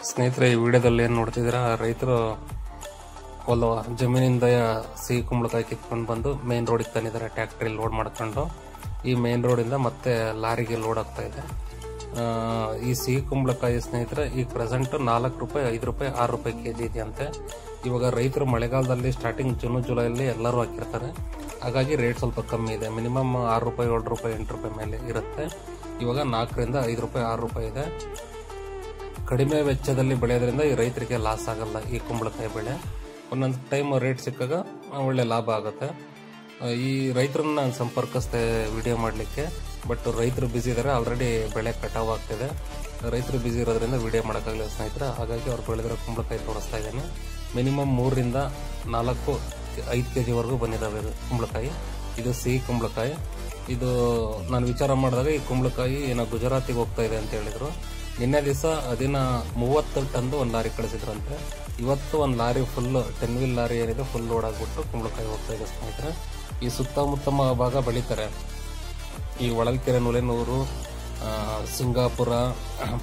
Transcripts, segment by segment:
ಸ್ನೇಹಿತರೆ, ಈ ವಿಡಿಯೋದಲ್ಲಿ ಏನು ನೋಡ್ತಿದ್ದೀರಾ, ರೈತರು ಒಂದು ಜಮೀನಿಂದ ಸಿಹಿ ಕುಂಬಳಕಾಯಿ ಕಿತ್ಕೊಂಡು ಬಂದು ಮೇನ್ ರೋಡಿಗೆ ತಂದಿದ್ದಾರೆ. ಟ್ಯಾಕ್ಟ್ರಿ ಲೋಡ್ ಮಾಡ್ಕೊಂಡು ಈ ಮೇನ್ ರೋಡಿಂದ ಮತ್ತೆ ಲಾರಿಗೆ ಲೋಡ್ ಆಗ್ತಾ ಇದೆ. ಈ ಸಿಹಿ ಕುಂಬಳಕಾಯಿ ಸ್ನೇಹಿತರೆ ಈಗ ಪ್ರೆಸೆಂಟ್ 4 ರೂಪಾಯಿ, 5 ರೂಪಾಯಿ, 6 ರೂಪಾಯಿ ಕೆಜಿ ಇದೆಯಂತೆ. ಇವಾಗ ರೈತರು ಮಳೆಗಾಲದಲ್ಲಿ ಸ್ಟಾರ್ಟಿಂಗ್ ಜೂನ್ ಜುಲೈಯಲ್ಲಿ ಎಲ್ಲರೂ ಹಾಕಿರ್ತಾರೆ, ಹಾಗಾಗಿ ರೇಟ್ ಸ್ವಲ್ಪ ಕಮ್ಮಿ ಇದೆ. ಮಿನಿಮಮ್ 6 ರೂಪಾಯಿ, 7 ರೂಪಾಯಿ, 8 ರೂಪಾಯಿ ಮೇಲೆ ಇರುತ್ತೆ. ಇವಾಗ 4 ರಿಂದ 5 ರೂಪಾಯಿ, 6 ರೂಪಾಯಿ ಇದೆ. ಕಡಿಮೆ ವೆಚ್ಚದಲ್ಲಿ ಬೆಳೆಯೋದ್ರಿಂದ ಈ ರೈತರಿಗೆ ಲಾಸ್ ಆಗಲ್ಲ. ಈ ಕುಂಬಳಕಾಯಿ ಬೆಳೆ ಒಂದೊಂದು ಟೈಮ್ ರೇಟ್ ಸಿಕ್ಕಾಗ ಒಳ್ಳೆ ಲಾಭ ಆಗುತ್ತೆ. ಈ ರೈತರನ್ನ ನಾನು ಸಂಪರ್ಕಿಸ್ತೆ ವಿಡಿಯೋ ಮಾಡಲಿಕ್ಕೆ, ಬಟ್ ರೈತರು ಬ್ಯುಸಿ ಇದ್ದಾರೆ. ಆಲ್ರೆಡಿ ಬೆಳೆ ಕಟಾವ್ ಆಗ್ತಿದೆ. ರೈತರು ಬ್ಯುಸಿ ಇರೋದ್ರಿಂದ ವಿಡಿಯೋ ಮಾಡೋಕ್ಕಾಗಲಿಲ್ಲ ಸ್ನೇಹಿತರೆ, ಹಾಗಾಗಿ ಅವ್ರು ಬೆಳೆದಿರೋ ಕುಂಬಳಕಾಯಿ ತೋರಿಸ್ತಾ ಇದ್ದೀನಿ. ಮಿನಿಮಮ್ 3 ರಿಂದ 4, 5 ಕೆಜಿವರೆಗೂ ಬಂದಿದ್ದಾವೆ ಇದು ಕುಂಬಳಕಾಯಿ. ಇದು ಸಿಹಿ ಕುಂಬಳಕಾಯಿ. ಇದು ನಾನು ವಿಚಾರ ಮಾಡಿದಾಗ ಈ ಕುಂಬಳಕಾಯಿ ಏನೋ ಗುಜರಾತಿಗೆ ಹೋಗ್ತಾ ಇದೆ ಅಂತ ಹೇಳಿದ್ರು. ನಿನ್ನೆ ದಿವಸ ಅದಿನ 30 ಟನ್ದು ಒಂದು ಲಾರಿ ಕಳಿಸಿದ್ರಂತೆ. ಇವತ್ತು ಒಂದು ಲಾರಿ ಫುಲ್ 10 ವೀಲ್ ಲಾರಿ ಏನಿದೆ ಫುಲ್ ಲೋಡ್ ಆಗಿಬಿಟ್ಟು ಕುಂಬಳಕಾಯಿ ಹೋಗ್ತಾ ಇದೆ ಸ್ನೇಹಿತರೆ. ಈ ಸುತ್ತಮುತ್ತ ಭಾಗ ಬೆಳೀತಾರೆ. ಈ ಹೊಳಲ್ಕೆರೆ, ನುಲೇನೂರು, ಸಿಂಗಾಪುರ,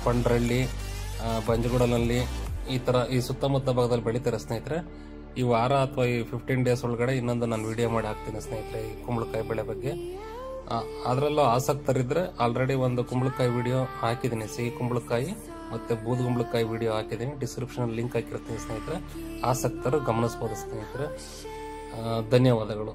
ಪಂಡ್ರಳ್ಳಿ, ಬಂಜಗುಡನಲ್ಲಿ ಈ ಥರ ಈ ಸುತ್ತಮುತ್ತ ಭಾಗದಲ್ಲಿ ಬೆಳೀತಾರೆ ಸ್ನೇಹಿತರೆ. ಈ ವಾರ ಅಥವಾ ಈ 15 ಡೇಸ್ ಒಳಗಡೆ ಇನ್ನೊಂದು ನಾನು ವಿಡಿಯೋ ಮಾಡಿ ಹಾಕ್ತೀನಿ ಸ್ನೇಹಿತರೆ ಈ ಕುಂಬಳಕಾಯಿ ಬೆಳೆ ಬಗ್ಗೆ. ಅದರಲ್ಲೂ ಆಸಕ್ತರಿದ್ರೆ ಆಲ್ರೆಡಿ ಒಂದು ಕುಂಬಳಕಾಯಿ ವಿಡಿಯೋ ಹಾಕಿದ್ದೀನಿ, ಸಿಹಿ ಕುಂಬಳಕಾಯಿ ಮತ್ತು ಬೂದು ಕುಂಬಳಕಾಯಿ ವಿಡಿಯೋ ಹಾಕಿದ್ದೀನಿ. ಡಿಸ್ಕ್ರಿಪ್ಷನ್ ಲಿಂಕ್ ಹಾಕಿರ್ತೀನಿ ಸ್ನೇಹಿತರೆ, ಆಸಕ್ತರು ಗಮನಿಸ್ಬೋದು ಸ್ನೇಹಿತರೆ. ಧನ್ಯವಾದಗಳು.